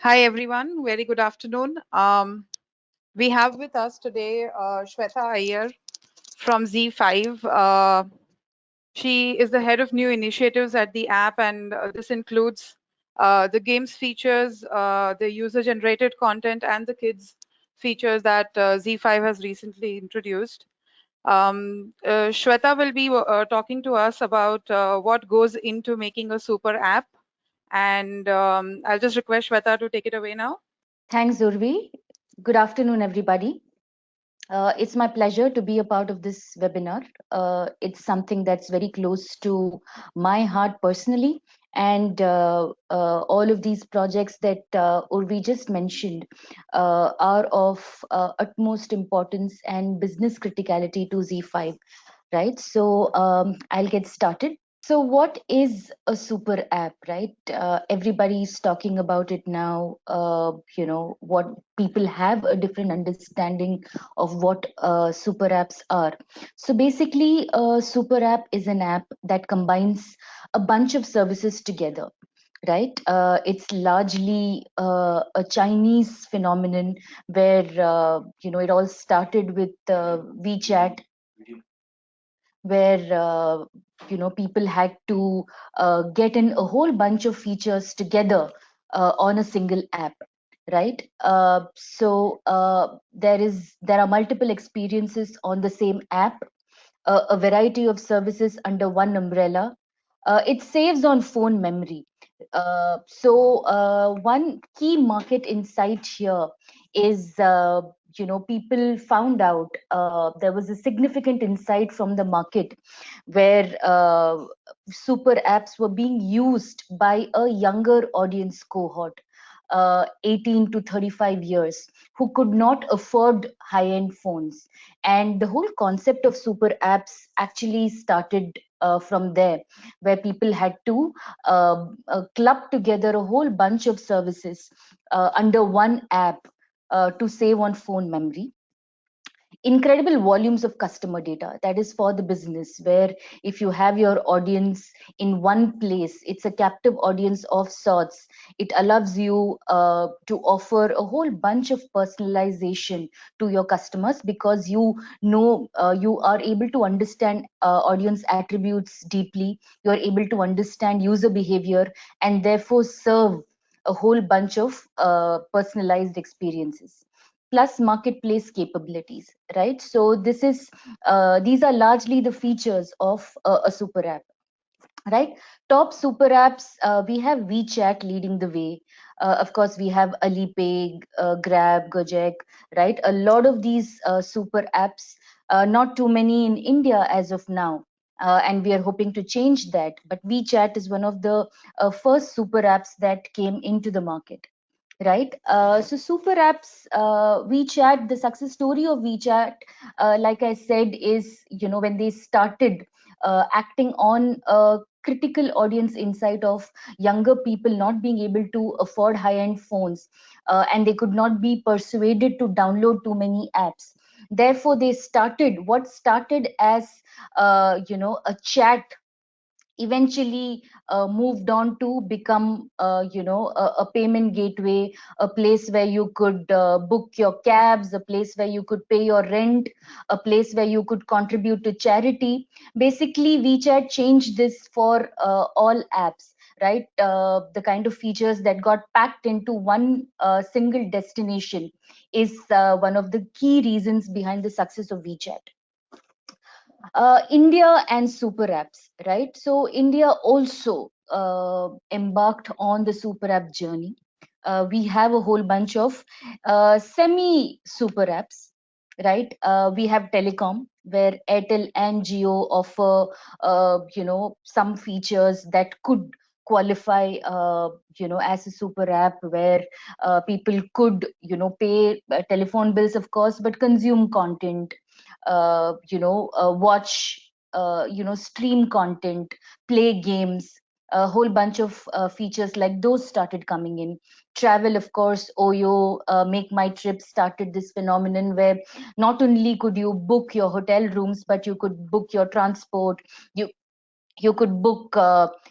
Hi everyone, very good afternoon. We have with us today Shweta Iyer from Z5. She is the head of new initiatives at the app, and this includes the games features, the user-generated content, and the kids features that Z5 has recently introduced. Shweta will be talking to us about what goes into making a super app, and I'll just request Shweta to take it away now. Thanks, Urvi. Good afternoon, everybody. It's my pleasure to be a part of this webinar. It's something that's very close to my heart personally. And all of these projects that Urvi just mentioned are of utmost importance and business criticality to Z5, right? So I'll get started. So, what is a super app, right? Everybody's talking about it now. What people have a different understanding of what super apps are. So, basically, a super app is an app that combines a bunch of services together, right? It's largely a Chinese phenomenon where, it all started with WeChat, where people had to get in a whole bunch of features together on a single app, right? There are multiple experiences on the same app, a variety of services under one umbrella. It saves on phone memory. One key market insight here is, people found out there was a significant insight from the market where super apps were being used by a younger audience cohort, 18 to 35 years, who could not afford high end phones. And the whole concept of super apps actually started from there, where people had to club together a whole bunch of services under one app to save on phone memory. Incredible volumes of customer data, that is for the business, where if you have your audience in one place, it's a captive audience of sorts. It allows you to offer a whole bunch of personalization to your customers, because you are able to understand audience attributes deeply. You are able to understand user behavior, and therefore serve a whole bunch of personalized experiences, plus marketplace capabilities, right? So these are largely the features of a super app, right? Top super apps, we have WeChat leading the way. Of course, we have Alipay, Grab, Gojek, right? A lot of these super apps, not too many in India as of now. And we are hoping to change that. But WeChat is one of the first super apps that came into the market, right? So super apps, WeChat, the success story of WeChat, like I said, is, when they started acting on a critical audience insight of younger people not being able to afford high end phones, and they could not be persuaded to download too many apps. Therefore, they started what started as a chat, eventually moved on to become a payment gateway, a place where you could book your cabs, a place where you could pay your rent, a place where you could contribute to charity. Basically, WeChat changed this for all apps, right? The kind of features that got packed into one single destination is one of the key reasons behind the success of WeChat. India and super apps, right? So India also embarked on the super app journey. We have a whole bunch of semi super apps, right? We have telecom, where Airtel and Jio offer, some features that could qualify, as a super app, where people could, pay telephone bills, of course, but consume content, watch, stream content, play games. A whole bunch of features like those started coming in. Travel, of course, Oyo, Make My Trip started this phenomenon where not only could you book your hotel rooms, but you could book your transport. You You could book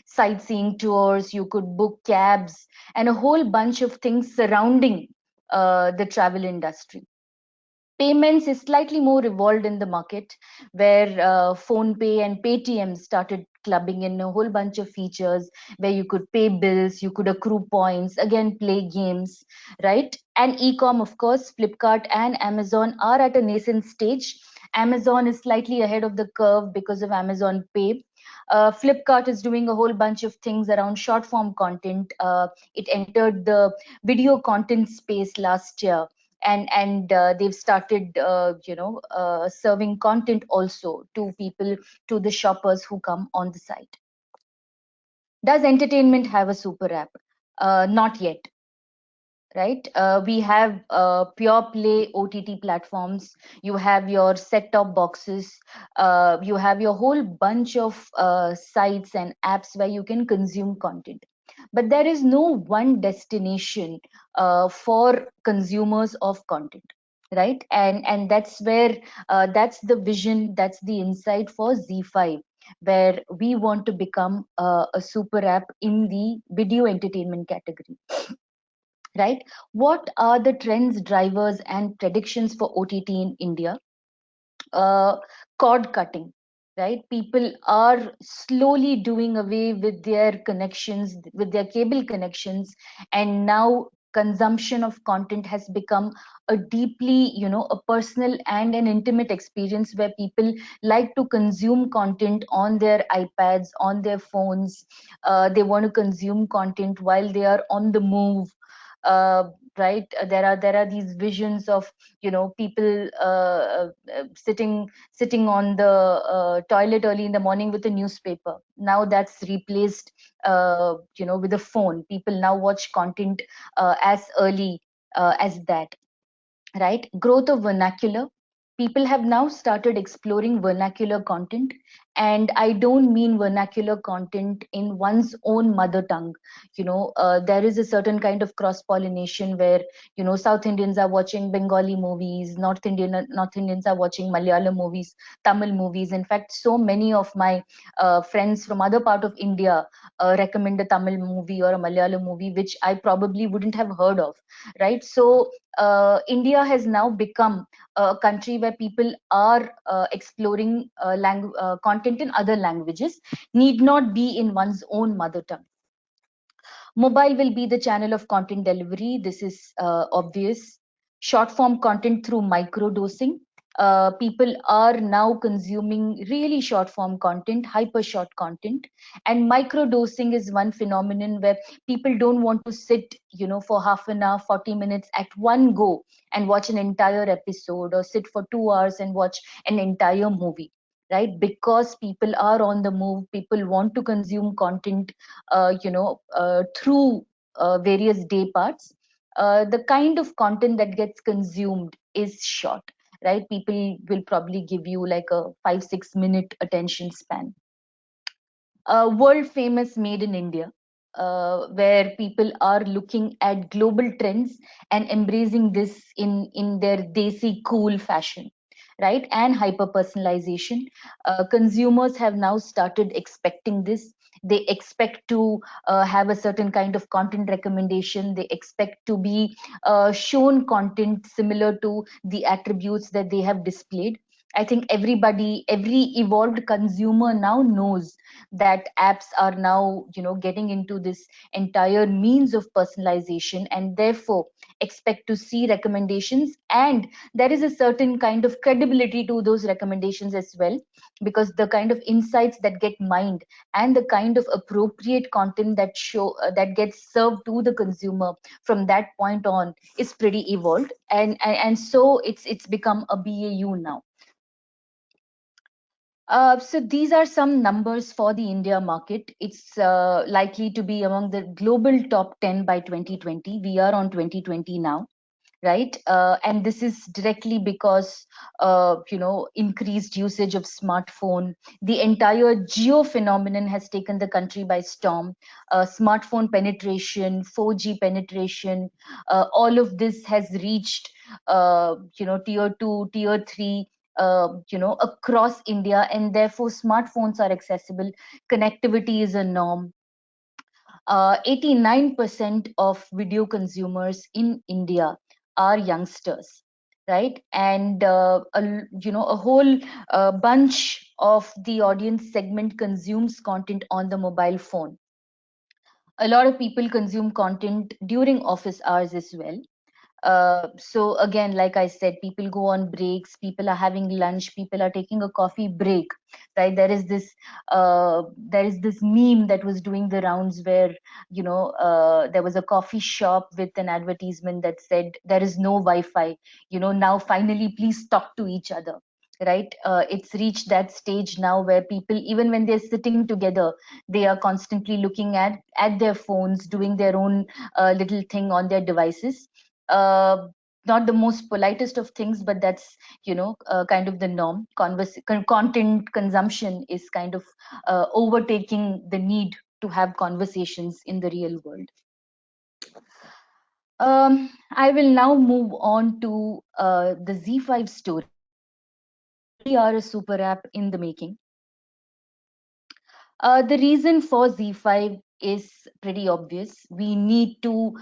sightseeing tours, you could book cabs, and a whole bunch of things surrounding the travel industry. Payments is slightly more evolved in the market, where phone pay and paytm started clubbing in a whole bunch of features where you could pay bills, you could accrue points, again play games, right? And ecom, of course, Flipkart and Amazon are at a nascent stage. Amazon is slightly ahead of the curve because of Amazon Pay. Flipkart is doing a whole bunch of things around short form content. It entered the video content space last year, and they've started serving content also to people, to the shoppers who come on the site. Does entertainment have a super app? Not yet, right? We have pure play OTT platforms. You have your set top boxes. You have your whole bunch of sites and apps where you can consume content. But there is no one destination for consumers of content, right? And that's where that's the vision, that's the insight for Z5, where we want to become a super app in the video entertainment category, right? What are the trends, drivers, and predictions for OTT in India? uh, Cord cutting, right? People are slowly doing away with their connections, with their cable connections, and now consumption of content has become a deeply, a personal and an intimate experience where people like to consume content on their iPads, on their phones. They want to consume content while they are on the move. uh, right, there are these visions of people sitting on the toilet early in the morning with a newspaper. Now that's replaced with a phone. People now watch content as early as that, right? Growth of vernacular. People have now started exploring vernacular content, and I don't mean vernacular content in one's own mother tongue. There is a certain kind of cross pollination where South Indians are watching Bengali movies, North Indians are watching Malayalam movies, Tamil movies. In fact, so many of my friends from other part of India recommend a Tamil movie or a Malayalam movie which I probably wouldn't have heard of, right? So India has now become a country where people are exploring content in other languages, need not be in one's own mother tongue. Mobile will be the channel of content delivery. This is obvious. Short form content through micro dosing. People are now consuming really short form content, hyper short content. And micro dosing is one phenomenon where people don't want to sit, for half an hour, 40 minutes at one go and watch an entire episode, or sit for 2 hours and watch an entire movie, right? Because people are on the move, people want to consume content through various day parts. The kind of content that gets consumed is short, right? People will probably give you like a 5-6 minute attention span. World famous made in India, where people are looking at global trends and embracing this in their desi cool fashion, right? And hyper personalization. Consumers have now started expecting this. They expect to have a certain kind of content recommendation. They expect to be shown content similar to the attributes that they have displayed. I think every evolved consumer now knows that apps are now getting into this entire means of personalization, and therefore expect to see recommendations, and there is a certain kind of credibility to those recommendations as well, because the kind of insights that get mined and the kind of appropriate content that gets served to the consumer from that point on is pretty evolved, and so it's become a BAU now. So these are some numbers for the India market. It's likely to be among the global top 10 by 2020. We are on 2020 now, right? And this is directly because increased usage of smartphone. The entire geo phenomenon has taken the country by storm. Smartphone penetration, 4G penetration, all of this has reached tier 2, tier 3 across India, and therefore smartphones are accessible. Connectivity is a norm. 89% of video consumers in India are youngsters, right? And a whole bunch of the audience segment consumes content on the mobile phone. A lot of people consume content during office hours as well. So again, like I said, people go on breaks, people are having lunch, people are taking a coffee break, right? There is this meme that was doing the rounds where there was a coffee shop with an advertisement that said there is no Wi-Fi, now finally please talk to each other, right? It's reached that stage now where people, even when they're sitting together, they are constantly looking at their phones, doing their own little thing on their devices. Not the most politest of things, but that's kind of the norm. Content consumption is kind of overtaking the need to have conversations in the real world. I will now move on to the Z5 story. We are a super app in the making. The reason for Z5 is pretty obvious. We need to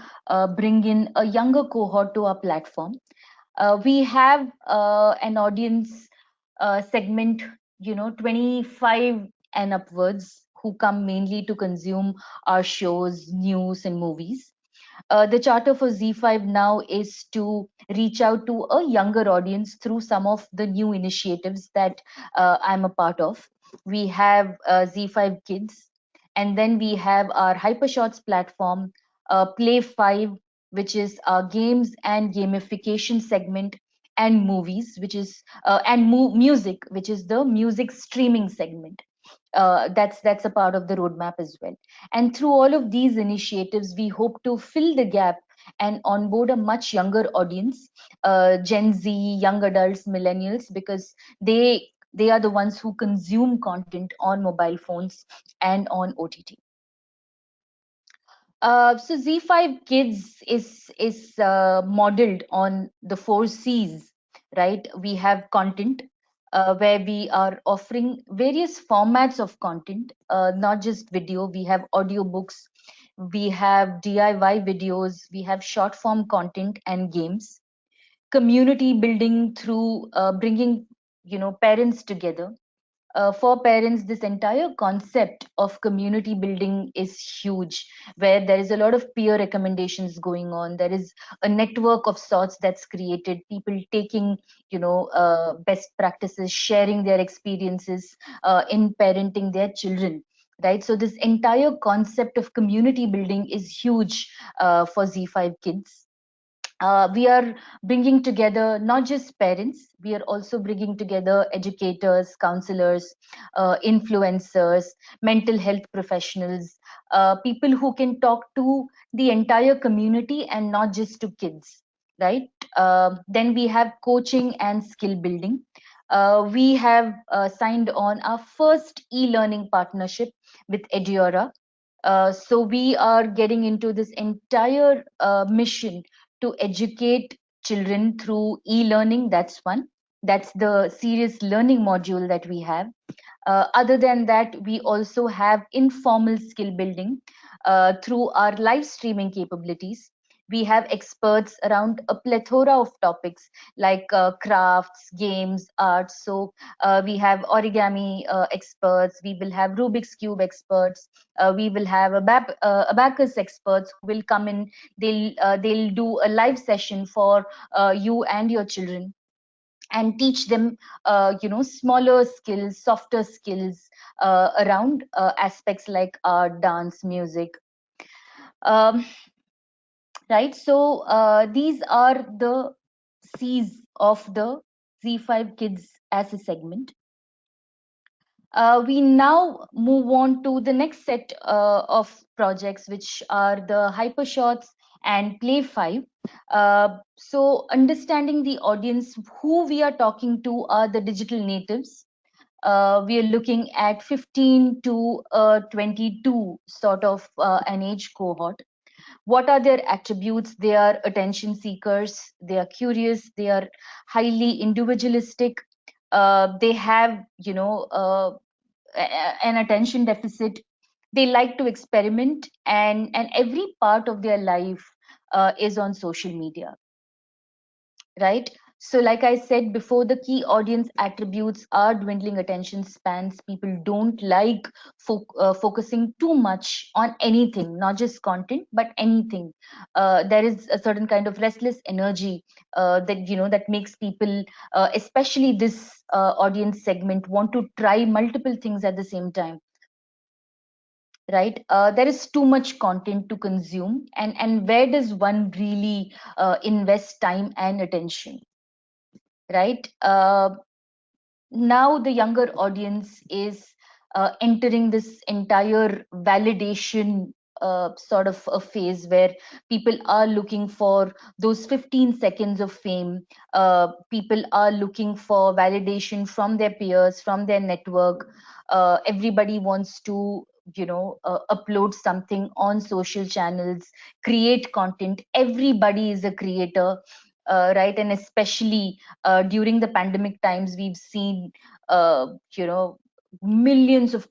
bring in a younger cohort to our platform. We have an audience segment, 25 and upwards, who come mainly to consume our shows, news, and movies. The charter for Z5 now is to reach out to a younger audience through some of the new initiatives that I'm a part of. We have Z5 Kids, and then we have our Hypershorts platform, Play 5, which is our games and gamification segment, and movies, which is music, which is the music streaming segment. That's a part of the roadmap as well. And through all of these initiatives, we hope to fill the gap and onboard a much younger audience, Gen Z, young adults, millennials, because they are the ones who consume content on mobile phones and on OTT. So Z5 Kids is modeled on the four C's, right? We have content, where we are offering various formats of content, not just video. We have audiobooks, we have DIY videos, we have short form content and games. Community building through bringing parents together. For parents, this entire concept of community building is huge, where there is a lot of peer recommendations going on. There is a network of sorts that's created, people taking best practices, sharing their experiences in parenting their children, right? So this entire concept of community building is huge for Z5 Kids. We are bringing together not just parents, we are also bringing together educators, counselors, influencers, mental health professionals, people who can talk to the entire community and not just to kids, right? Then we have coaching and skill building. We have signed on our first e-learning partnership with Edura. So we are getting into this entire mission to educate children through e-learning. That's one. That's the serious learning module that we have. Other than that, we also have informal skill building through our live streaming capabilities. We have experts around a plethora of topics like crafts, games, arts. So we have origami experts, we will have Rubik's Cube experts, we will have abacus experts who will come in. They'll do a live session for you and your children and teach them smaller skills, softer skills around aspects like art, dance, music. um, right? So these are the C's of the Z5 Kids as a segment. We now move on to the next set of projects, which are the Hypershots and Play 5. So understanding the audience, who we are talking to are the digital natives. We are looking at 15 to 22 sort of an age cohort. What are their attributes? They are attention seekers, they are curious, they are highly individualistic, they have, an attention deficit. They like to experiment, and every part of their life is on social media, right? So like I said before, the key audience attributes are dwindling attention spans. People don't like focusing too much on anything, not just content but anything. There is a certain kind of restless energy that, that makes people, especially this audience segment, want to try multiple things at the same time, right? There is too much content to consume, and where does one really invest time and attention, right? Now the younger audience is entering this entire validation sort of a phase where people are looking for those 15 seconds of fame. People are looking for validation from their peers, from their network. Everybody wants to, upload something on social channels, create content. Everybody is a creator, right? And especially during the pandemic times, we've seen, you know, millions of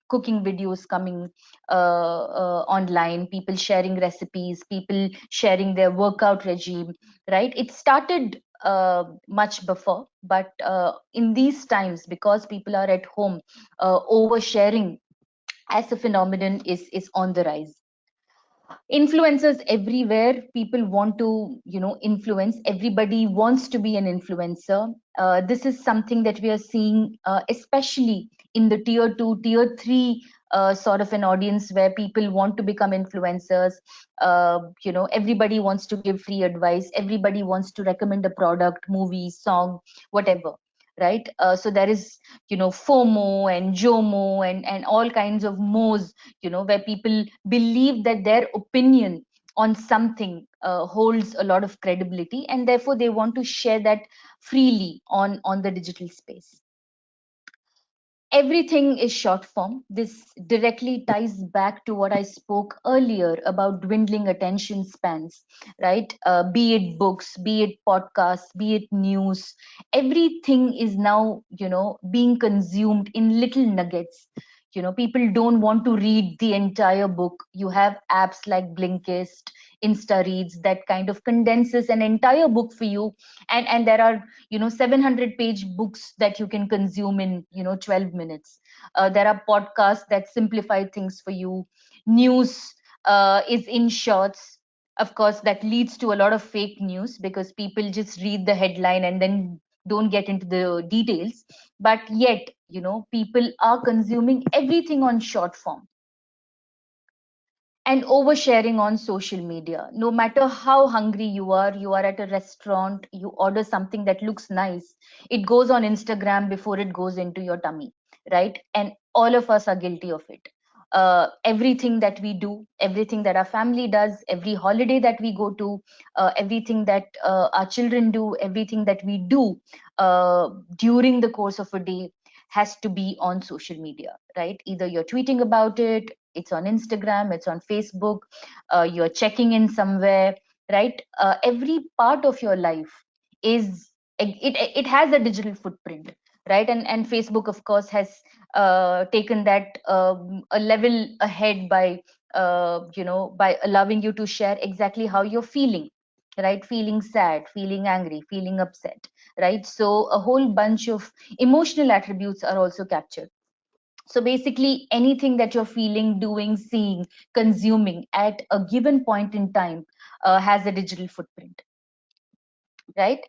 cooking videos coming online, people sharing recipes, people sharing their workout regime, right? It started much before, but in these times, because people are at home, oversharing as a phenomenon is on the rise. Influencers everywhere, people want to, influence. Everybody wants to be an influencer. This is something that we are seeing, especially in the tier 2, tier 3 sort of an audience, where people want to become influencers. Everybody wants to give free advice, everybody wants to recommend a product, movie, song, whatever, right? So there is, FOMO and JOMO and all kinds of mo's, where people believe that their opinion on something holds a lot of credibility, and therefore they want to share that freely on the digital space. Everything is short form. This directly ties back to what I spoke earlier about dwindling attention spans, right? Be it books, be it podcasts, be it news, everything is now, being consumed in little nuggets. People don't want to read the entire book. You have apps like Blinkist, Insta Reads, that kind of condenses an entire book for you, and there are, 700-page books that you can consume in, 12 minutes. There are podcasts that simplify things for you. News is in shorts. Of course, that leads to a lot of fake news, because people just read the headline and then don't get into the details. But yet, people are consuming everything on short form. And oversharing on social media, no matter how hungry you are at a restaurant, you order something that looks nice, it goes on Instagram before it goes into your tummy, right? And all of us are guilty of it. Everything that we do, everything that our family does, every holiday that we go to, everything that our children do, everything that we do during the course of a day has to be on social media, right? Either you're tweeting about it, it's on Instagram, it's on Facebook, you're checking in somewhere, right? Every part of your life is, it has a digital footprint, right? And Facebook, of course, has taken that a level ahead by by allowing you to share exactly how you're feeling, right? Feeling sad, feeling angry, feeling upset, right? So a whole bunch of emotional attributes are also captured. So basically, anything that you're feeling, doing, seeing, consuming at a given point in time has a digital footprint, right?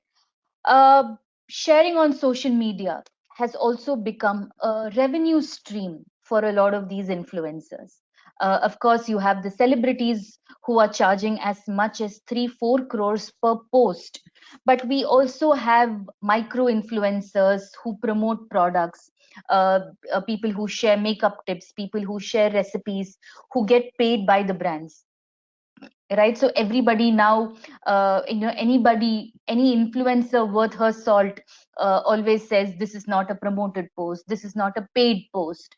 Uh, Sharing on social media has also become a revenue stream for a lot of these influencers. Of course, you have the celebrities who are charging as much as 3 4 crores per post, but we also have micro influencers who promote products, people who share makeup tips, people who share recipes, who get paid by the brands, right? So everybody now, anybody, any influencer worth her salt always says this is not a promoted post, this is not a paid post.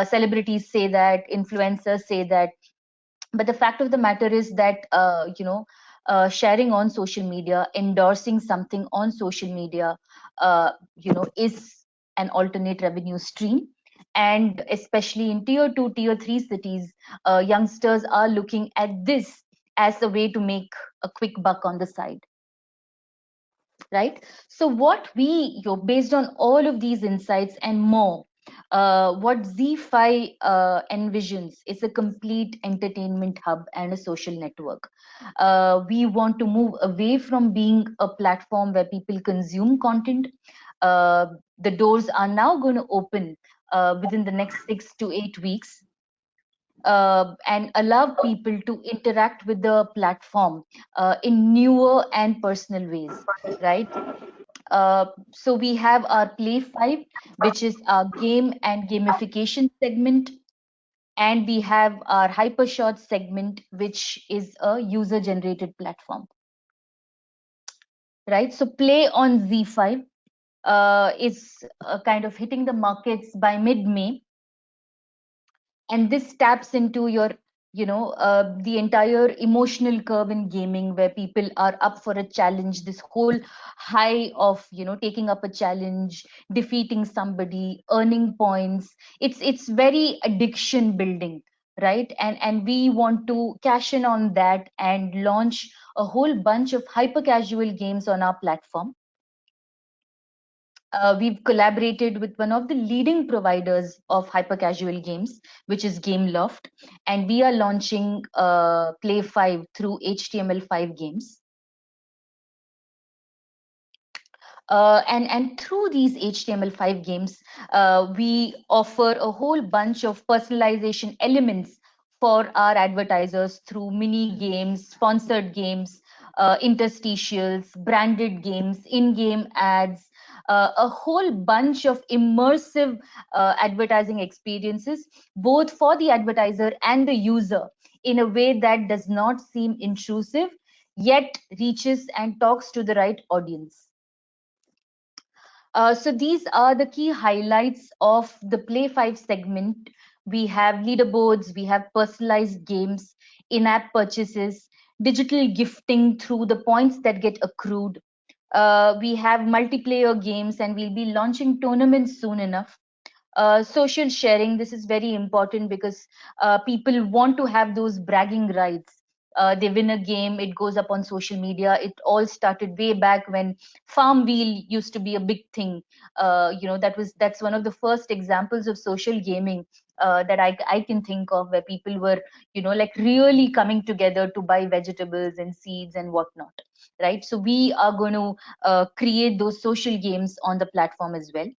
Celebrities say that, influencers say that, but the fact of the matter is that, sharing on social media, endorsing something on social media, is an alternate revenue stream. And especially in tier 2, tier 3 cities, youngsters are looking at this as a way to make a quick buck on the side, right? So what based on all of these insights and more, what ZEE5 envisions is a complete entertainment hub and a social network. We want to move away from being a platform where people consume content. The doors are now going to open within the next 6 to 8 weeks, and allow people to interact with the platform in newer and personal ways, right? So we have our Play 5, which is our game and gamification segment, and we have our Hypershot segment, which is a user-generated platform, right? So Play on ZEE5 is kind of hitting the markets by mid-May, and this taps into your the entire emotional curve in gaming, where people are up for a challenge, this whole high of taking up a challenge, defeating somebody, earning points. It's very addiction building, right? And we want to cash in on that and launch a whole bunch of hyper casual games on our platform. We've collaborated with one of the leading providers of hyper casual games, which is Gameloft, and we are launching Play 5 through HTML5 games. And through these HTML5 games, we offer a whole bunch of personalization elements for our advertisers through mini games, sponsored games, interstitials, branded games, in-game ads, a whole bunch of immersive advertising experiences, both for the advertiser and the user, in a way that does not seem intrusive, yet reaches and talks to the right audience. So these are the key highlights of the Play 5 segment. We have leaderboards, we have personalized games, in-app purchases, digital gifting through the points that get accrued. We have multiplayer games, and we'll be launching tournaments soon enough. Social sharing, this is very important because people want to have those bragging rights. They win a game, it goes up on social media. It all started way back when Farmville used to be a big thing. That's one of the first examples of social gaming that I can think of, where people were like really coming together to buy vegetables and seeds and whatnot, right? So we are going to create those social games on the platform as well.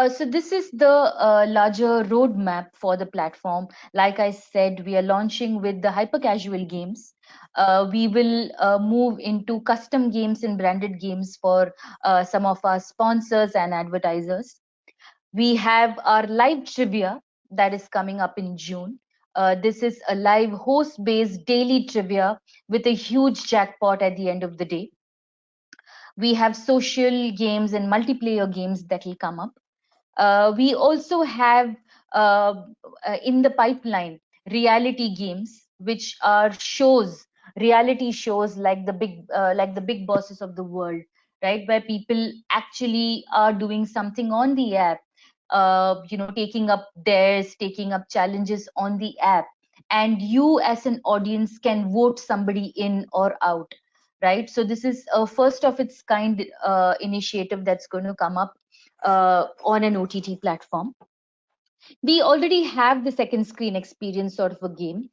So this is the larger roadmap for the platform. Like I said, we are launching with the hyper casual games. We will move into custom games and branded games for some of our sponsors and advertisers. We have our live trivia that is coming up in June. This is a live host-based daily trivia with a huge jackpot at the end of the day. We have social games and multiplayer games that will come up. We also have in the pipeline reality games, which are reality shows like the big bosses of the world, right? Where people actually are doing something on the app, taking up dares, taking up challenges on the app, and you as an audience can vote somebody in or out, right? So this is a first of its kind initiative that's going to come up on an OTT platform. We already have the second screen experience sort of a game.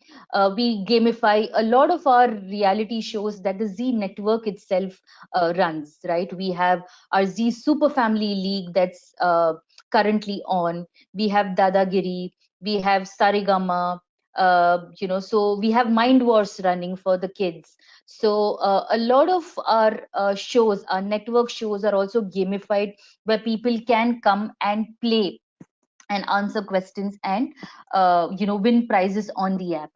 We gamify a lot of our reality shows that the Zee network itself runs, right? We have our Zee Super Family League that's currently on. We have Dadagiri, we have Sarigama, so we have Mind Wars running for the kids. So a lot of our shows, our network shows, are also gamified, where people can come and play and answer questions and win prizes on the app.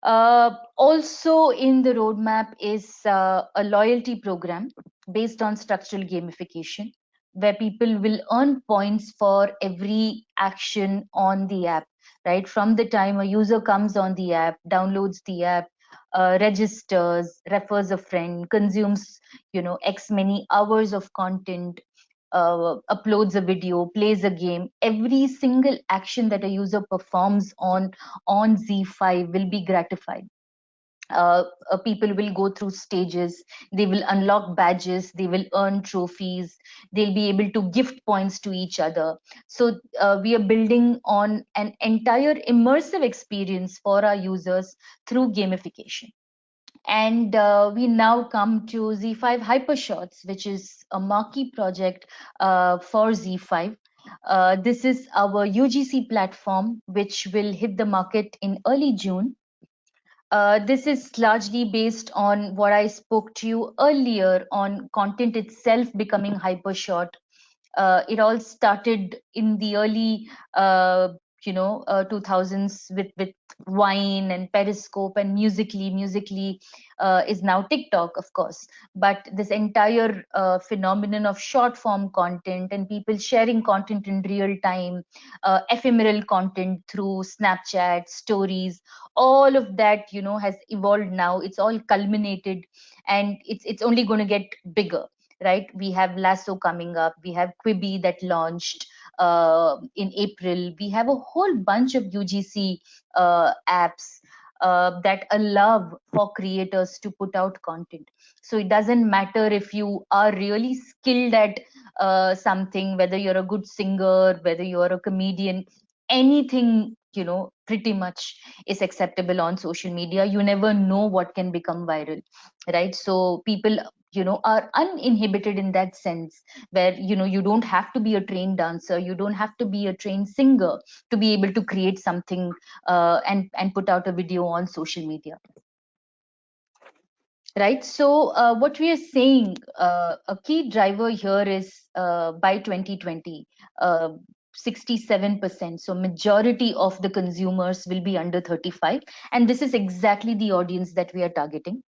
Also in the roadmap is a loyalty program based on structural gamification, where people will earn points for every action on the app, right? From the time a user comes on the app, downloads the app, registers, refers a friend, consumes, X many hours of content, uploads a video, plays a game. Every single action that a user performs on ZEE5 will be gratified. People will go through stages, they will unlock badges, they will earn trophies, they'll be able to gift points to each other. So we are building on an entire immersive experience for our users through gamification. And we now come to ZEE5 Hypershorts, which is a marquee project for ZEE5. This is our UGC platform, which will hit the market in early June. This is largely based on what I spoke to you earlier on content itself becoming hyper short. It all started in the early 2000s with Vine and Periscope and Musically is now TikTok, of course. But this entire phenomenon of short form content and people sharing content in real time, ephemeral content through Snapchat stories, all of that has evolved. Now it's all culminated, and it's only going to get bigger, right? We have Lasso coming up. We have Quibi that launched in April. We have a whole bunch of UGC apps that allow for creators to put out content. So it doesn't matter if you are really skilled at something, whether you're a good singer, whether you're a comedian, anything, pretty much is acceptable on social media. You never know what can become viral, right? So people are uninhibited in that sense, where you don't have to be a trained dancer, you don't have to be a trained singer to be able to create something and put out a video on social media, right? So what we are saying, a key driver here is by 2020, 67%, so majority of the consumers will be under 35, and this is exactly the audience that we are targeting.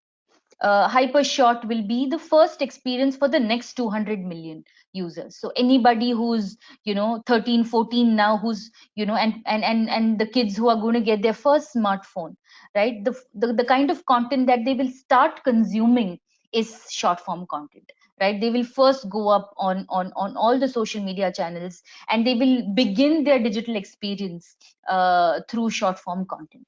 Hypershot will be the first experience for the next 200 million users. So anybody who's 13 14 now, who's and the kids who are going to get their first smartphone, right? The kind of content that they will start consuming is short form content, right? They will first go up on all the social media channels, and they will begin their digital experience through short form content.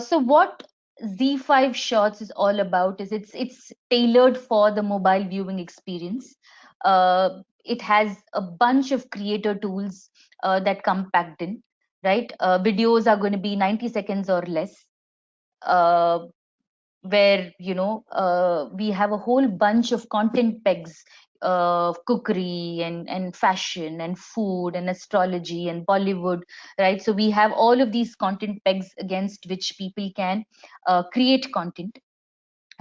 So what ZEE5 Shorts is all about is it's tailored for the mobile viewing experience. It has a bunch of creator tools that come packed in, right? Videos are going to be 90 seconds or less. Uh, where we have a whole bunch of content pegs, cookery and fashion and food and astrology and Bollywood, right? So we have all of these content pegs against which people can create content,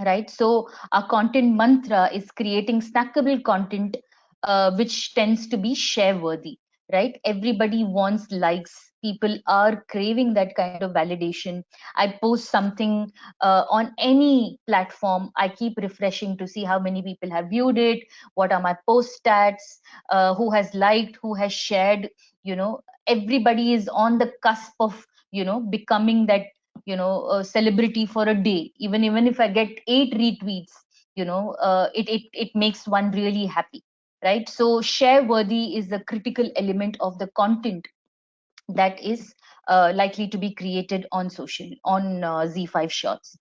right? So our content mantra is creating snackable content, which tends to be share worthy, right? Everybody wants likes. People are craving that kind of validation. I post something on any platform, I keep refreshing to see how many people have viewed it, what are my post stats, who has liked, who has shared. Everybody is on the cusp of becoming that a celebrity for a day. Even if I get 8 retweets, it makes one really happy, right? So share worthy is the critical element of the content that is likely to be created on ZEE5 Shorts.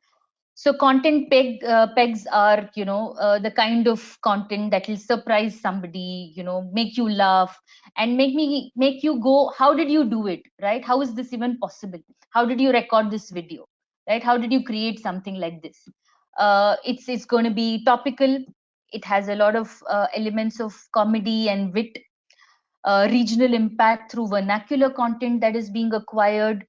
So content pegs are the kind of content that will surprise somebody, make you laugh and make you go, how did you do it, right? How is this even possible? How did you record this video, right? How did you create something like this? It's going to be topical. It has a lot of elements of comedy and wit, regional impact through vernacular content that is being acquired,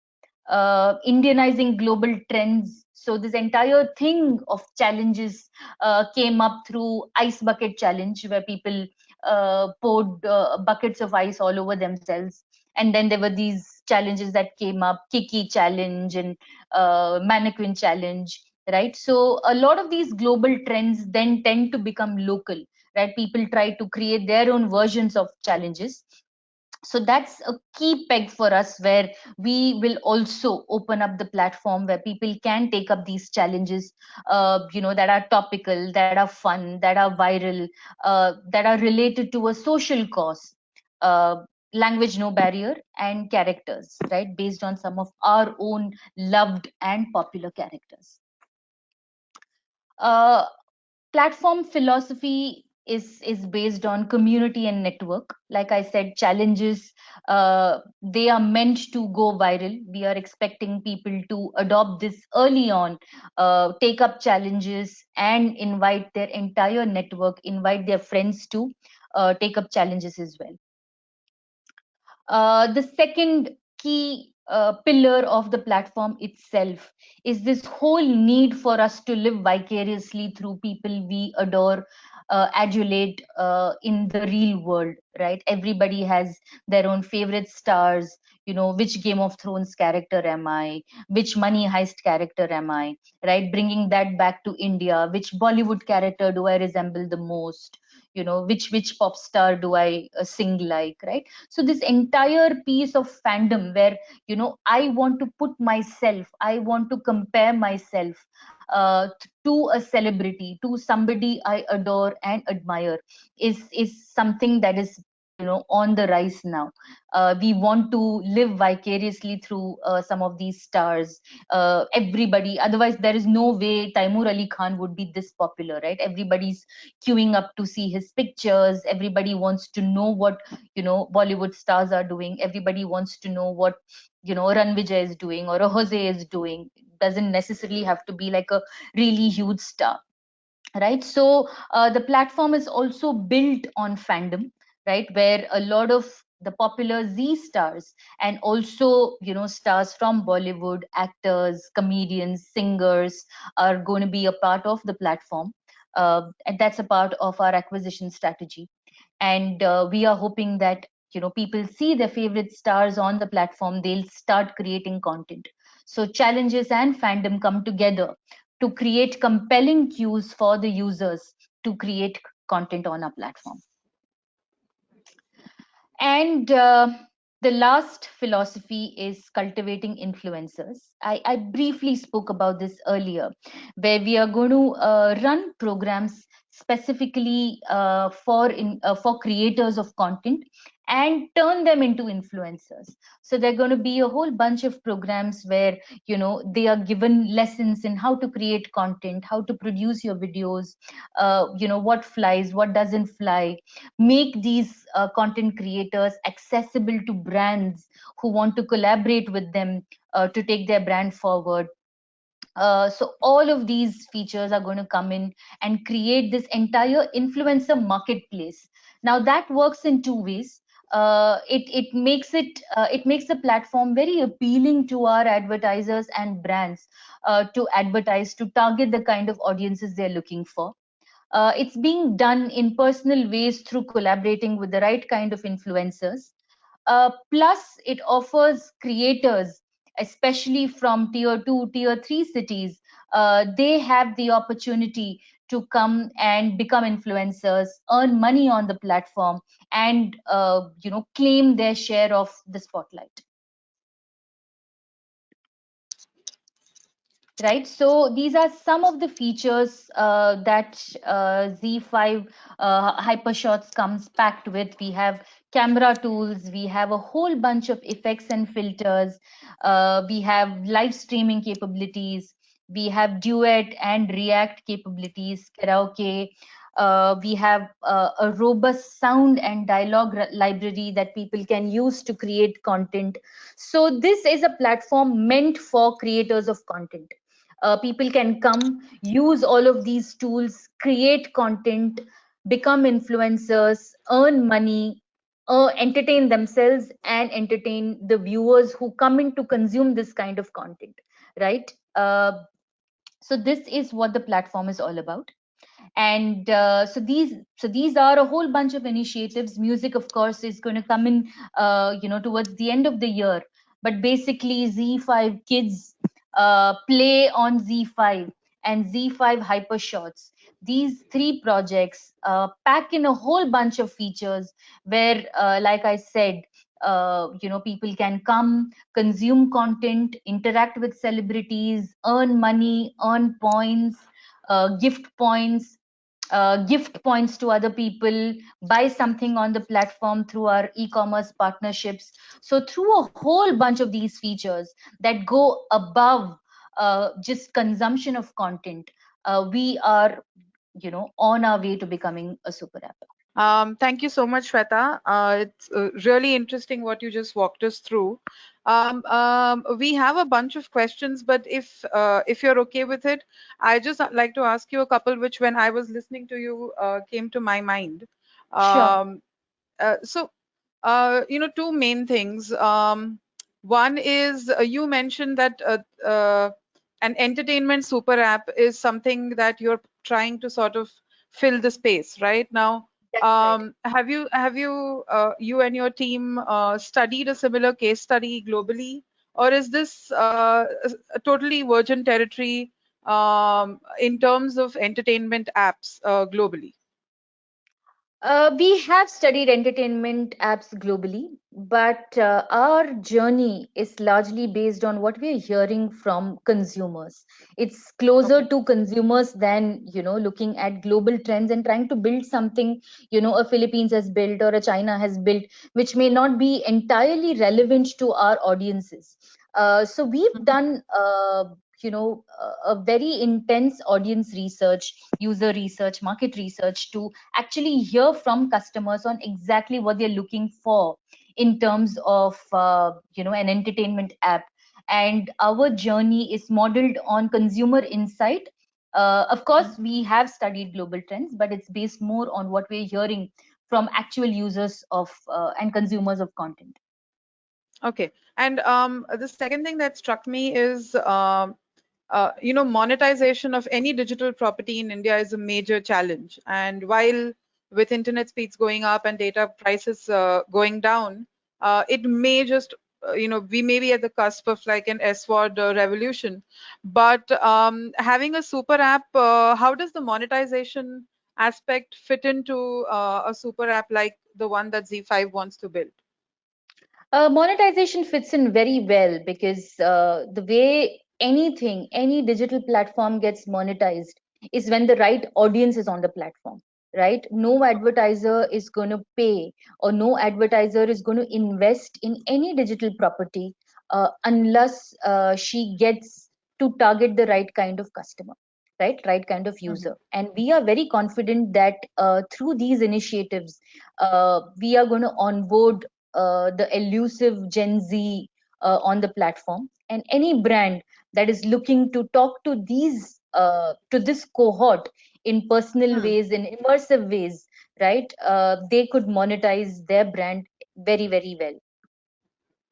Indianizing global trends. So this entire thing of challenges came up through Ice Bucket Challenge, where people poured buckets of ice all over themselves. And then there were these challenges that came up, Kiki Challenge and Mannequin Challenge, right? So a lot of these global trends then tend to become local, right? People try to create their own versions of challenges, So that's a key peg for us, where we will also open up the platform where people can take up these challenges, that are topical, that are fun, that are viral, that are related to a social cause. uh, Language no barrier, and characters, right, based on some of our own loved and popular characters. uh, Platform philosophy is based on community and network. Like I said, challenges, they are meant to go viral. We are expecting people to adopt this early on, take up challenges and invite their entire network, invite their friends to take up challenges as well. The second key pillar of the platform itself is this whole need for us to live vicariously through people we adore, adulate in the real world, right? Everybody has their own favorite stars. Which Game of Thrones character am I? Which Money Heist character am I? Right? Bringing that back to India, which Bollywood character do I resemble the most? Which pop star do I sing like, right? So this entire piece of fandom where I want to put myself, I want to compare myself to a celebrity, to somebody I adore and admire, is something that is on the rise now. We want to live vicariously through some of these stars. Everybody, otherwise there is no way Taimur Ali Khan would be this popular, right? Everybody's queuing up to see his pictures. Everybody wants to know what Bollywood stars are doing. Everybody wants to know what Ranvijay is doing or a Jose is doing. Doesn't necessarily have to be like a really huge star, right? So the platform is also built on fandom, right, where a lot of the popular Z stars, and also stars from Bollywood, actors, comedians, singers, are going to be a part of the platform. And that's a part of our acquisition strategy. And we are hoping that people see their favorite stars on the platform, they'll start creating content. So challenges and fandom come together to create compelling cues for the users to create content on our platform. And the last philosophy is cultivating influencers. I briefly spoke about this earlier, where we are going to run programs specifically for creators of content and turn them into influencers. So there are going to be a whole bunch of programs where they are given lessons in how to create content, how to produce your videos, what flies, what doesn't fly, make these content creators accessible to brands who want to collaborate with them to take their brand forward. So all of these features are going to come in and create this entire influencer marketplace. Now that works in two ways. It makes the platform very appealing to our advertisers and brands to advertise, to target the kind of audiences they're looking for. It's being done in personal ways through collaborating with the right kind of influencers. Plus, it offers creators, especially from tier 2, tier 3 cities, they have the opportunity to come and become influencers, earn money on the platform, and claim their share of the spotlight. Right, so these are some of the features that Z5 Hypershots comes packed with. We have camera tools, we have a whole bunch of effects and filters, we have live streaming capabilities, we have duet and react capabilities, karaoke. We have a robust sound and dialogue library that people can use to create content. So this is a platform meant for creators of content. People can come, use all of these tools, create content, become influencers, earn money, entertain themselves, and entertain the viewers who come in to consume this kind of content, right? So this is what the platform is all about. And so these are a whole bunch of initiatives. Music, of course, is going to come in towards the end of the year. But basically, Z5 Kids, Play on Z5, and Z5 Hypershots, these three projects pack in a whole bunch of features where, like I said, People can come, consume content, interact with celebrities, earn money, earn points, gift points to other people, buy something on the platform through our e-commerce partnerships. So through a whole bunch of these features that go above just consumption of content, we are, on our way to becoming a super app. Thank you so much, Shweta. It's really interesting what you just walked us through. We have a bunch of questions, but if you're okay with it, I just like to ask you a couple, which when I was listening to you came to my mind. Sure. Um, so, two main things. One is you mentioned that an entertainment super app is something that you're trying to sort of fill the space right now. That's right. You and your team studied a similar case study globally, or is this a totally virgin territory in terms of entertainment apps globally? We have studied entertainment apps globally, but our journey is largely based on what we are hearing from consumers. It's closer Okay. to consumers than, looking at global trends and trying to build something, a Philippines has built or a China has built, which may not be entirely relevant to our audiences. So we've Mhm. done, a very intense audience research, user research, market research to actually hear from customers on exactly what they're looking for in terms of an entertainment app. And our journey is modeled on consumer insight. Of course, we have studied global trends, but it's based more on what we're hearing from actual users of and consumers of content. Okay. And the second thing that struck me is, monetization of any digital property in India is a major challenge. And while with internet speeds going up and data prices going down, it may just, we may be at the cusp of like an S-word revolution. But having a super app, how does the monetization aspect fit into a super app like the one that Z5 wants to build? Monetization fits in very well because the way any digital platform gets monetized is when the right audience is on the platform, right? No advertiser is going to pay, or no advertiser is going to invest in any digital property unless she gets to target the right kind of customer, right kind of Mhm. user. And we are very confident that through these initiatives, we are going to onboard the elusive Gen Z on the platform, and any brand that is looking to talk to this cohort in personal Hmm. ways, in immersive ways, right? They could monetize their brand very, very well.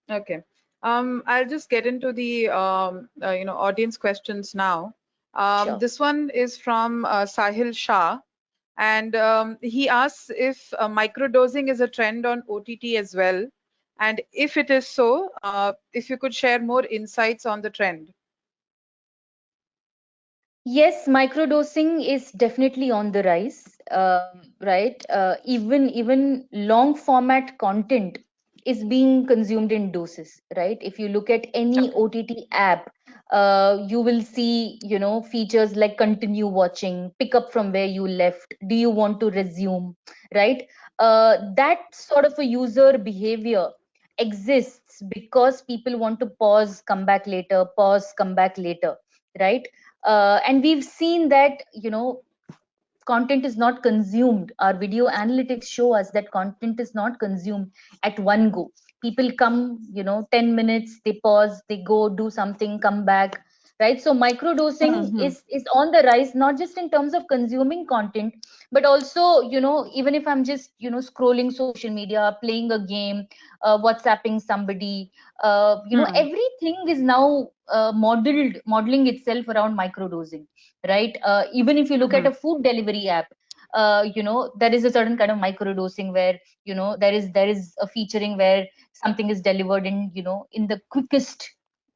Okay. I'll just get into the audience questions now. Sure. This one is from Sahil Shah, and he asks if microdosing is a trend on OTT as well, and if it is so, if you could share more insights on the trend. Yes, microdosing is definitely on the rise, right? Even long format content is being consumed in doses, right? If you look at any Okay. OTT app, you will see, features like continue watching, pick up from where you left, do you want to resume, right? That sort of a user behavior exists because people want to pause, come back later, right? And we've seen that, content is not consumed. Our video analytics show us that content is not consumed at one go. People come, 10 minutes, they pause, they go do something, come back, right? So microdosing Hmm. is on the rise, not just in terms of consuming content, but also, even if I'm just, scrolling social media, playing a game, WhatsApping somebody, Hmm. everything is now modeling itself around microdosing, right? Even if you look at Hmm. a food delivery app, there is a certain kind of microdosing where, there is a featuring where something is delivered in, in the quickest,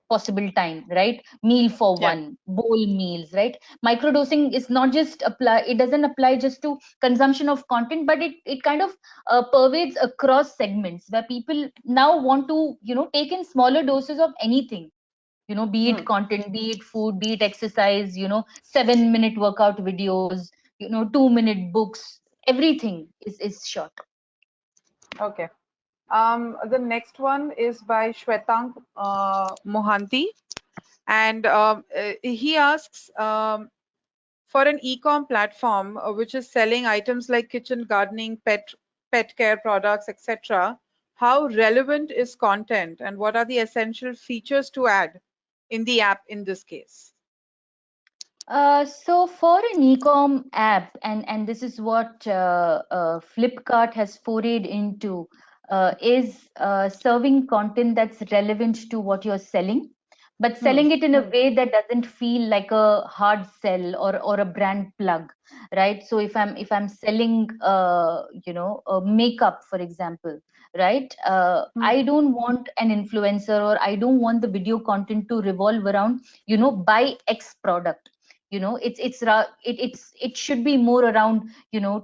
possible time, right? Meal for Yeah. one, bowl meals, right? Microdosing is not just apply, it doesn't apply just to consumption of content, but it kind of pervades across segments where people now want to, take in smaller doses of anything, be it Hmm. content, be it food, be it exercise, 7-minute workout videos, 2-minute books, everything is short. Okay. The next one is by Shwetank Mohanty, and he asks, for an e-com platform which is selling items like kitchen gardening, pet care products, etc., how relevant is content, and what are the essential features to add in the app in this case? So for an e-com app, and this is what Flipkart has forayed into, is serving content that's relevant to what you're selling, but Hmm. selling it in a way that doesn't feel like a hard sell or a brand plug, right? So if I'm selling, makeup, for example, right? Hmm. I don't want an influencer, or I don't want the video content to revolve around, buy X product. It should be more around,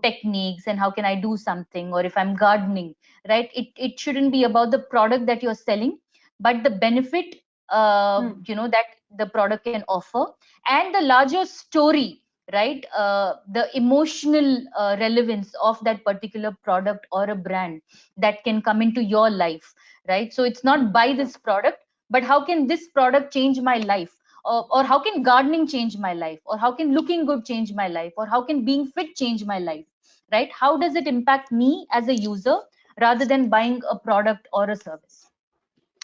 techniques and how can I do something, or if I'm gardening, right? It shouldn't be about the product that you're selling, but the benefit, Hmm. that the product can offer, and the larger story, right? The emotional relevance of that particular product or a brand that can come into your life, right? So it's not Hmm. buy this product, but how can this product change my life, or how can gardening change my life, or how can looking good change my life, or how can being fit change my life, right? How does it impact me as a user rather than buying a product or a service?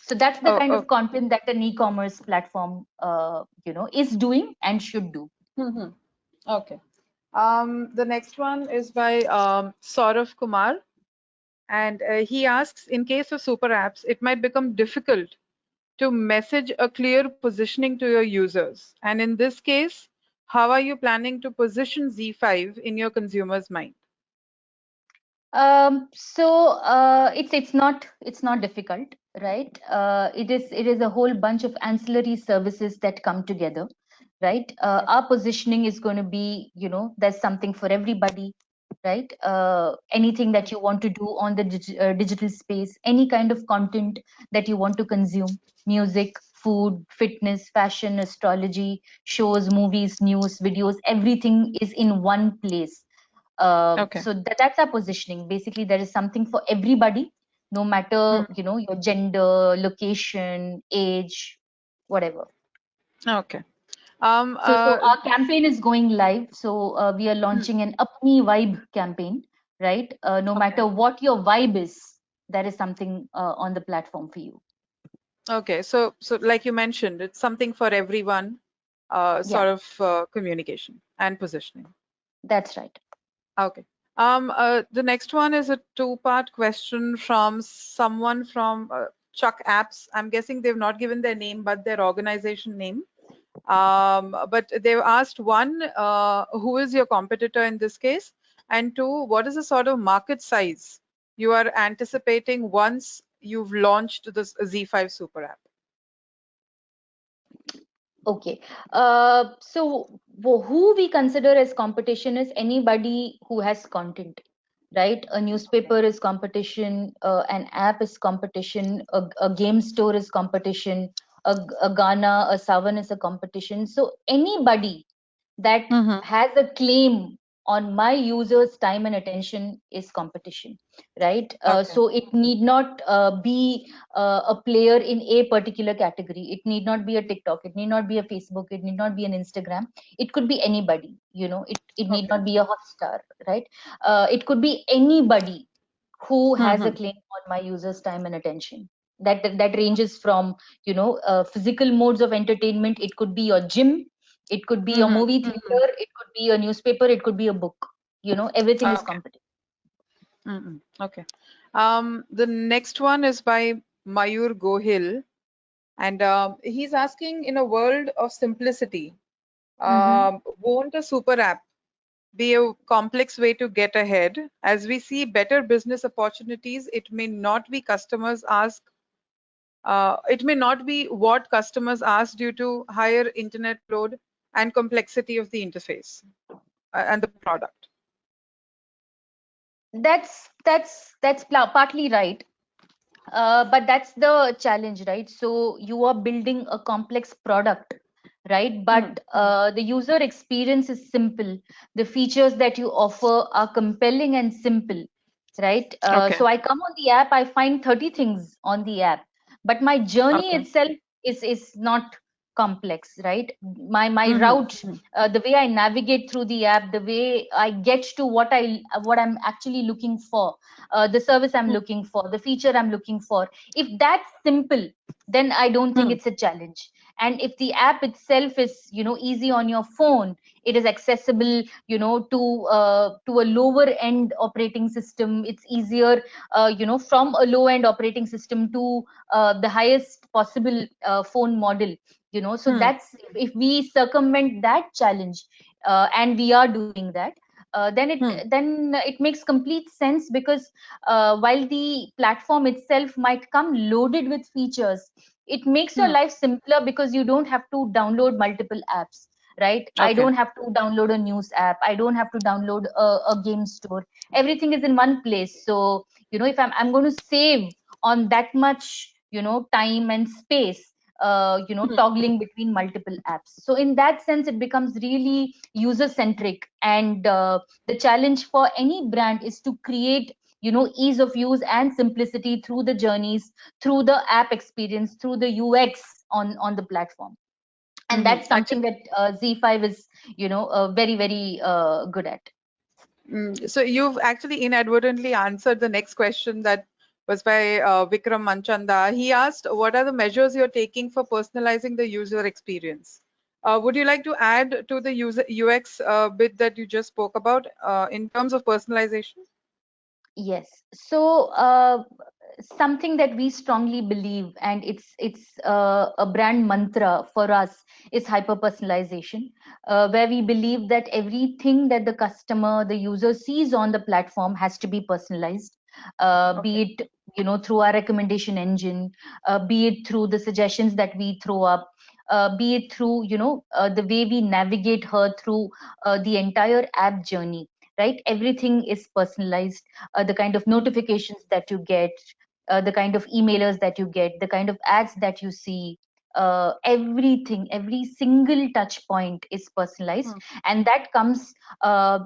So that's the Oh, kind oh. of content that an e-commerce platform, is doing and should do. Hmm. Okay. The next one is by Saurav Kumar, and he asks, in case of super apps, it might become difficult to message a clear positioning to your users. And in this case, how are you planning to position Z5 in your consumer's mind? It's not difficult, right? It is a whole bunch of ancillary services that come together, right? Our positioning is going to be, there's something for everybody, right? Anything that you want to do on the digital space, any kind of content that you want to consume, music, food, fitness, fashion, astrology, shows, movies, news, videos, everything is in one place. Okay. So that's our positioning. Basically, there is something for everybody, no matter, Hmm. your gender, location, age, whatever. Okay. So our campaign is going live. So we are Hmm. launching an Apni Vibe campaign, right? No Okay. matter what your vibe is, there is something on the platform for you. Okay. So like you mentioned, it's something for everyone, Yeah, sort of communication and positioning. that's right. Okay. The next one is a two-part question from someone from Chuck Apps. I'm guessing they've not given their name, but their organization name. But they've asked, one, who is your competitor in this case? And two, what is the sort of market size you are anticipating once you've launched this Z5 Super App? Okay. So who we consider as competition is anybody who has content, right? A Okay. newspaper is competition, an app is competition, a game store is competition, a Ghana, a Savan is a competition. So anybody that Mm-hmm. has a claim on my users time and attention is competition, right? Okay. So it need not be a player in a particular category. It need not be a TikTok, it need not be a Facebook, it need not be an Instagram. It could be anybody, it need Okay. not be a Hotstar, right? It could be anybody who has a Mm-hmm. claim on my users time and attention. That ranges from, physical modes of entertainment. It could be your gym, it could be a Mm-hmm. movie Mm-hmm. theater, it could be a newspaper, it could be a book. Everything is Okay. competitive. Mm-hmm. Okay. The next one is by Mayur Gohil, and he's asking, in a world of simplicity, Hmm. won't a super app be a complex way to get ahead? As we see better business opportunities, it may not be customers ask It may not be what customers ask due to higher internet load and complexity of the interface and the product. That's partly right. But that's the challenge, right? So you are building a complex product, right? But the user experience is simple. The features that you offer are compelling and simple, right? Okay. So I come on the app, I find 30 things on the app, but my journey Okay. itself is not complex, right? My Mm-hmm. route, the way I navigate through the app, the way I get to what I'm actually looking for, the service I'm looking for, the feature I'm looking for. If that's simple, then I don't think it's a challenge. And if the app itself is, easy on your phone, it is accessible, to a lower end operating system. It's easier, from a low end operating system to the highest possible phone model. So that's, if we circumvent that challenge, and we are doing that, then it makes complete sense, because while the platform itself might come loaded with features, it makes your life simpler, because you don't have to download multiple apps, right? I Okay. don't have to download a news app, I don't have to download a game store. Everything is in one place. So if I'm going to save on that much, time and space, toggling between multiple apps. So in that sense, it becomes really user centric. And the challenge for any brand is to create, ease of use and simplicity through the journeys, through the app experience, through the UX on the platform. And that's something Actually, that Z5 is, very, very good at. so you've actually inadvertently answered the next question that was by Vikram Manchanda. He asked, what are the measures you're taking for personalizing the user experience? Would you like to add to the user UX bit that you just spoke about in terms of personalization? Yes. So something that we strongly believe, and it's a brand mantra for us, is hyper personalization, where we believe that everything that the customer, the user sees on the platform has to be personalized, be Okay. it through our recommendation engine, be it through the suggestions that we throw up. Be it through the way we navigate her through the entire app journey, right? Everything is personalized. The kind of notifications that you get, the kind of emailers that you get, the kind of ads that you see, everything, every single touch point is personalized. And that comes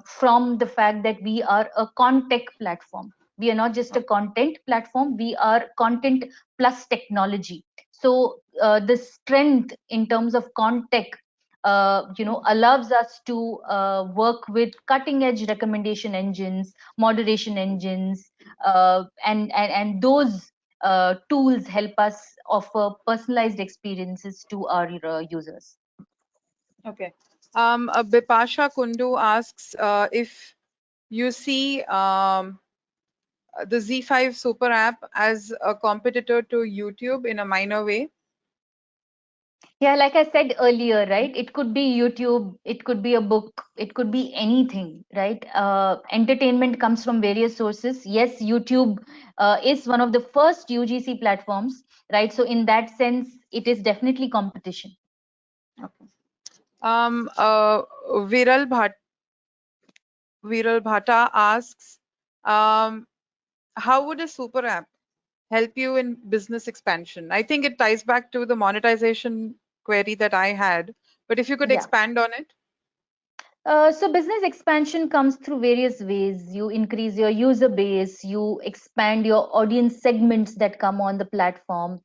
from the fact that we are a content platform. We are not just a content platform, we are content plus technology. So the strength in terms of content allows us to work with cutting edge recommendation engines, moderation engines, and those tools help us offer personalized experiences to our users. Okay. Bipasha Kundu asks if you see the Z5 Super App as a competitor to YouTube in a minor way. Yeah, like I said earlier, right? It could be YouTube, it could be a book, it could be anything, right? Entertainment comes from various sources. Yes, YouTube is one of the first UGC platforms, right? So in that sense, it is definitely competition. Okay. Viral Bhatta asks, how would a super app help you in business expansion? I think it ties back to the monetization query that I had, but if you could Yeah. expand on it. So business expansion comes through various ways. You increase your user base, you expand your audience segments that come on the platform.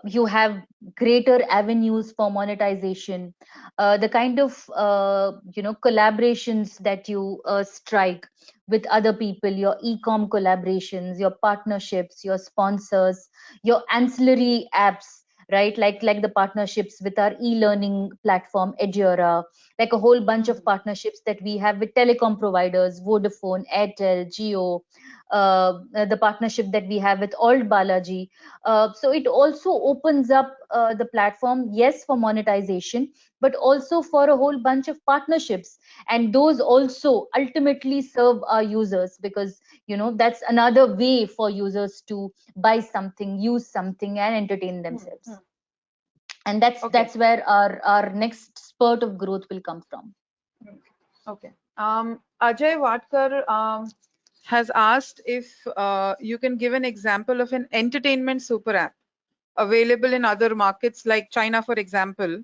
You have greater avenues for monetization. The kind of collaborations that you strike with other people, your e-com collaborations, your partnerships, your sponsors, your ancillary apps, right? Like the partnerships with our e-learning platform Edura, like a whole bunch of partnerships that we have with telecom providers, Vodafone, Airtel, Jio, the partnership that we have with Old Balaji. So it also opens up the platform, yes, for monetization, but also for a whole bunch of partnerships, and those also ultimately serve our users, because that's another way for users to buy something, use something, and entertain themselves. And that's where our next spurt of growth will come from. Okay. Ajay Watkar has asked if you can give an example of an entertainment super app available in other markets like China, for example,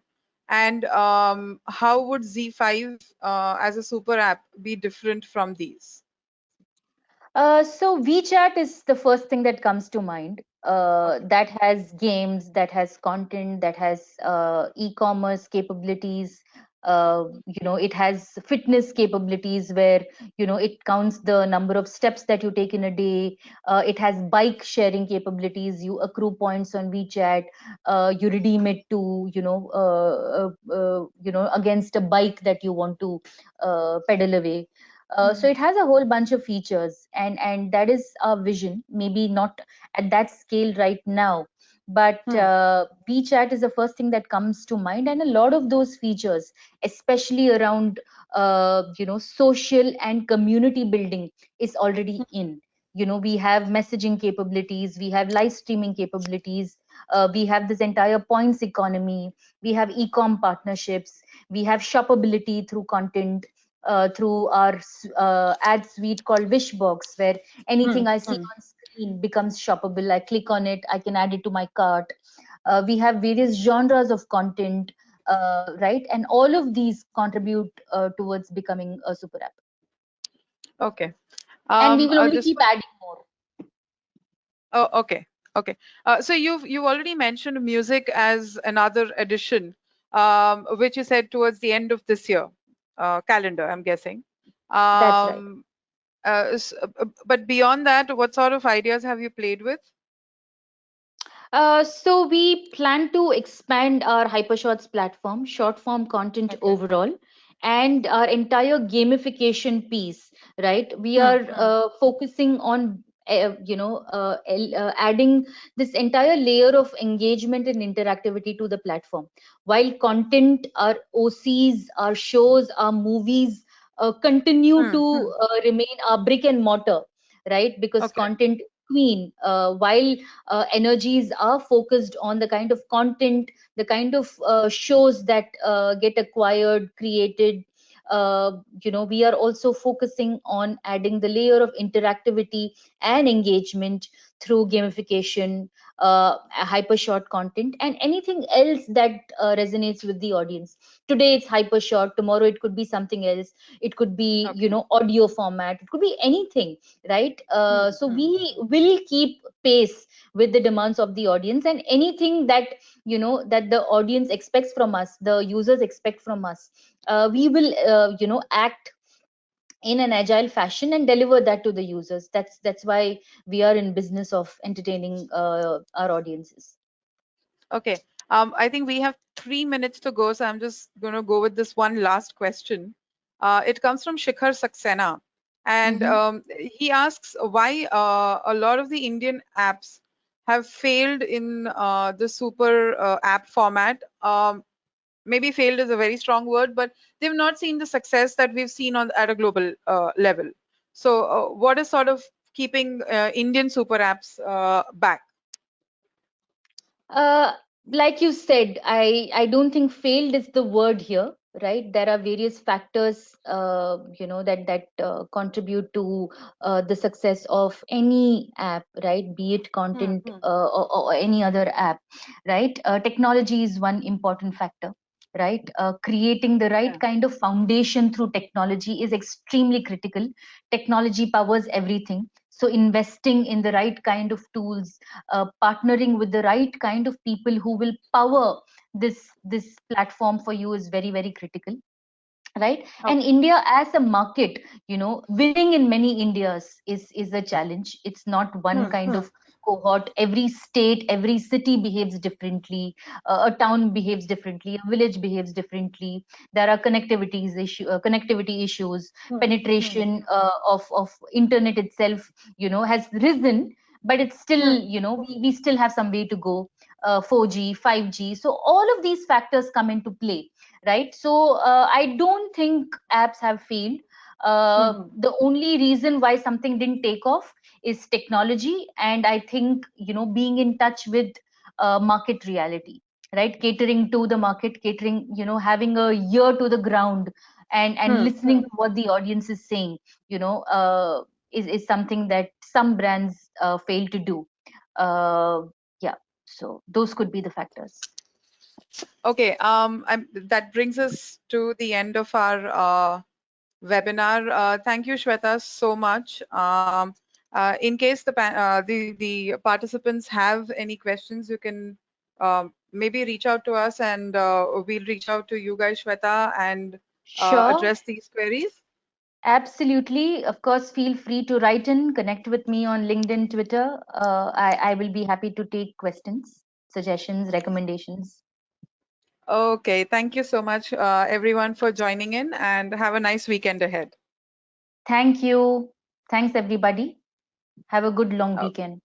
and how would Z5 as a super app be different from these? So WeChat is the first thing that comes to mind. That has games, that has content, that has e-commerce capabilities. It has fitness capabilities where it counts the number of steps that you take in a day. It has bike sharing capabilities. You accrue points on WeChat. You redeem it to against a bike that you want to pedal away. So it has a whole bunch of features, and that is our vision. Maybe not at that scale right now, but WeChat is the first thing that comes to mind, and a lot of those features, especially around social and community building, is already in. We have messaging capabilities, we have live streaming capabilities, we have this entire points economy, we have e-com partnerships, we have shoppability through content, through our ad suite called Wishbox, where anything I see on screen becomes shoppable. I click on it, I can add it to my cart. We have various genres of content, right? And all of these contribute towards becoming a super app. Okay. And we will only This keep one, adding more. okay. Okay. So you've already mentioned music as another addition, which you said towards the end of this year, calendar, I'm guessing. That's right. But beyond that, what sort of ideas have you played with? So we plan to expand our Hypershorts platform, short form content overall, and our entire gamification piece, right? We are focusing on adding this entire layer of engagement and interactivity to the platform. While content, our OCs, our shows, our movies continue to remain our brick and mortar, right? Because Okay. content queen, while energies are focused on the kind of content, the kind of shows that get acquired, created. We are also focusing on adding the layer of interactivity and engagement through gamification, hyper short content, and anything else that resonates with the audience. Today it's hyper short, tomorrow it could be something else. It could be, audio format, it could be anything, right? So we will keep pace with the demands of the audience, and anything that that the audience expects from us, the users expect from us, we will act in an agile fashion and deliver that to the users. That's why we are in business of entertaining our audiences. Okay. I think we have 3 minutes to go, so I'm just going to go with this one last question. It comes from Shikhar Saxena, and he asks why a lot of the Indian apps have failed in the super app format. Maybe failed is a very strong word, but they've not seen the success that we've seen on at a global level. So, what is sort of keeping Indian super apps back? Uh, like you said, I don't think failed is the word here, right? There are various factors, that contribute to the success of any app, right? Be it content or any other app, right? Technology is one important factor, right? Creating the right kind of foundation through technology is extremely critical. Technology powers everything. So investing in the right kind of tools, partnering with the right kind of people who will power this platform for you is very, very critical, right? And India as a market, winning in many Indias is a challenge. It's not one kind of cohort. Every state, every city behaves differently. A town behaves differently. A village behaves differently. There are connectivity issues. Penetration of internet itself, has risen, but it's still, we still have some way to go. 4G, 5G. So all of these factors come into play, right? So I don't think apps have failed. The only reason why something didn't take off is technology, and I think, being in touch with market reality, right? Catering to the market, having a ear to the ground, and listening to what the audience is saying, is something that some brands fail to do. uh, yeah, so those could be the factors. Okay, that brings us to the end of our webinar. Thank you, Shweta, so much. In case the participants have any questions, you can maybe reach out to us, and we'll reach out to you guys, Shweta, and Sure. address these queries. Absolutely. Of course, feel free to write in, connect with me on LinkedIn, Twitter. I will be happy to take questions, suggestions, recommendations. Okay, thank you so much, everyone, for joining in, and have a nice weekend ahead. Thank you. Thanks, everybody. Have a good long Uh, weekend.